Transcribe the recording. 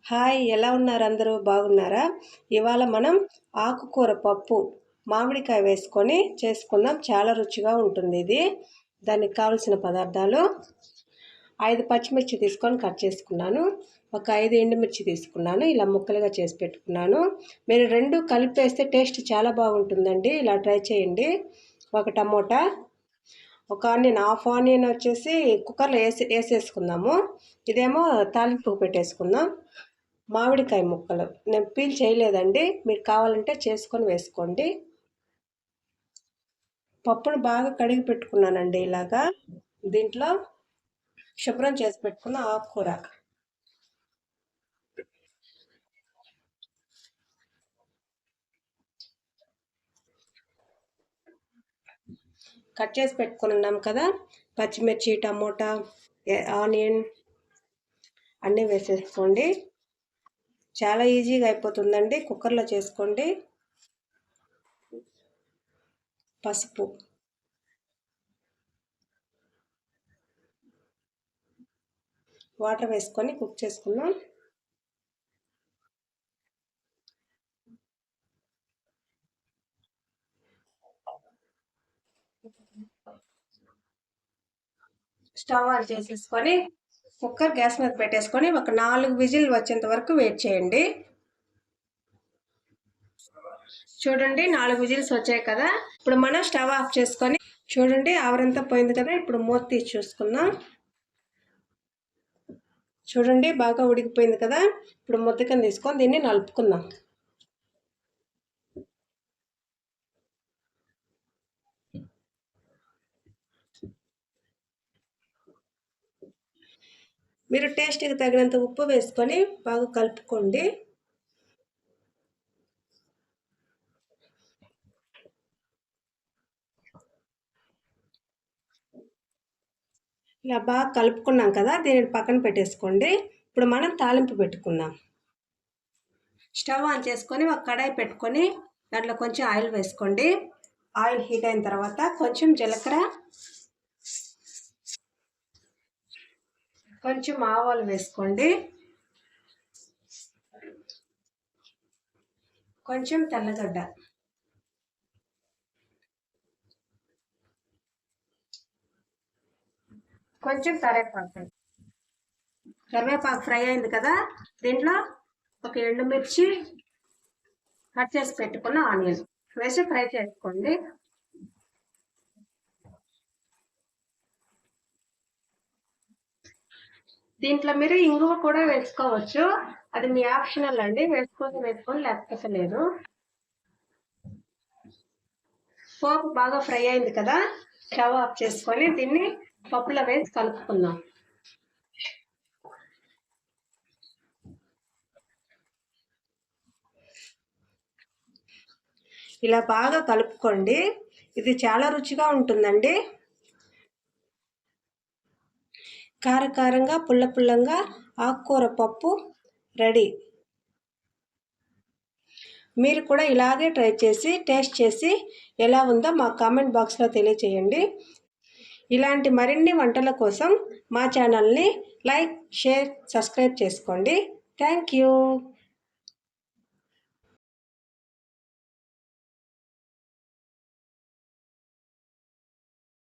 Hi, ఎలా ఉన్నారు? అందరూ బాగున్నారా? ఇవాళ మనం ఆకుకూర పప్పు మామిడికాయ వేసుకొని చేసుకుందాం. చాలా రుచిగా ఉంటుంది ఇది. దానికి కావలసిన పదార్థాలు: 5 పచ్చిమిర్చి తీసుకొని కట్ చేసుకున్నాను. ఒక 5 ఎండుమిర్చి తీసుకున్నాను, ఇలా ముక్కలుగా చేసి పెట్టుకున్నాను. మీరు రెండు కలిపేస్తే టేస్ట్ చాలా బాగుంటుందండి, ఇలా ట్రై చేయండి. ఒక టమోటా, ఒక ఆనియన్, హాఫ్ ఆనియన్ వచ్చేసి కుక్కర్లో వేసేసుకుందాము. ఇదేమో తాలింపుకు పెట్టేసుకుందాం. మామిడికాయ ముక్కలు నేను పీల్ చేయలేదండి, మీరు కావాలంటే చేసుకొని వేసుకోండి. పప్పును బాగా కడిగి పెట్టుకున్నానండి. ఇలాగా దీంట్లో శుభ్రం చేసి పెట్టుకున్న ఆకుకూర, కట్ చేసి పెట్టుకుని ఉన్నాం కదా, పచ్చిమిర్చి, టమోటా, ఆనియన్ అన్నీ వేసేసుకోండి. చాలా ఈజీగా అయిపోతుందండి, కుక్కర్లో చేసుకోండి. పసుపు, వాటర్ వేసుకొని కుక్ చేసుకుందాం. స్టవ్ ఆన్ చేసేసుకొని కుక్కర్ గ్యాస్ మీద పెట్టేసుకొని ఒక 4 విజిల్ వచ్చేంత వరకు వెయిట్ చేయండి. చూడండి, 4 విజిల్స్ వచ్చాయి కదా. ఇప్పుడు మనం స్టవ్ ఆఫ్ చేసుకొని, చూడండి ఆవరంతా పోయింది కదా. ఇప్పుడు మూత తీసి చూసుకుందాం. చూడండి బాగా ఉడికిపోయింది కదా. ఇప్పుడు ముద్దకని తీసుకొని దీన్ని నలుపుకుందాం. మీరు టేస్ట్కి తగినంత ఉప్పు వేసుకొని బాగా కలుపుకోండి. ఇలా బాగా కలుపుకున్నాం కదా, దీనిని పక్కన పెట్టేసుకోండి. ఇప్పుడు మనం తాలింపు పెట్టుకుందాం. స్టవ్ ఆన్ చేసుకొని ఒక కడాయి పెట్టుకొని దాంట్లో కొంచెం ఆయిల్ వేసుకోండి. ఆయిల్ హీట్ అయిన తర్వాత కొంచెం జీలకర్ర, కొంచెం ఆవాలు వేసుకోండి, కొంచెం తెల్లగడ్డ, కొంచెం కరివేపాకు ఫ్రై అయింది కదా. దీంట్లో ఒక ఎండుమిర్చి, కట్ చేసి పెట్టుకున్న ఆనియన్ వేసి ఫ్రై చేసుకోండి. దీంట్లో మీరు ఇంగువ కూడా వేసుకోవచ్చు, అది మీ ఆప్షనల్ అండి. వేసుకొని లేకపోతే లేదు. పోపు బాగా ఫ్రై అయింది కదా, స్టవ్ ఆఫ్ చేసుకొని దీన్ని పప్పులో వేసి కలుపుకుందాం. ఇలా బాగా కలుపుకోండి, ఇది చాలా రుచిగా ఉంటుందండి. కారకారంగా పుల్లగా ఆకుకూర పప్పు రెడీ. మీరు కూడా ఇలాగే ట్రై చేసి టేస్ట్ చేసి ఎలా ఉందో మా కామెంట్ బాక్స్లో తెలియచేయండి. ఇలాంటి మరిన్ని వంటల కోసం మా ఛానల్ని లైక్, షేర్, సబ్స్క్రైబ్ చేసుకోండి. Thank you.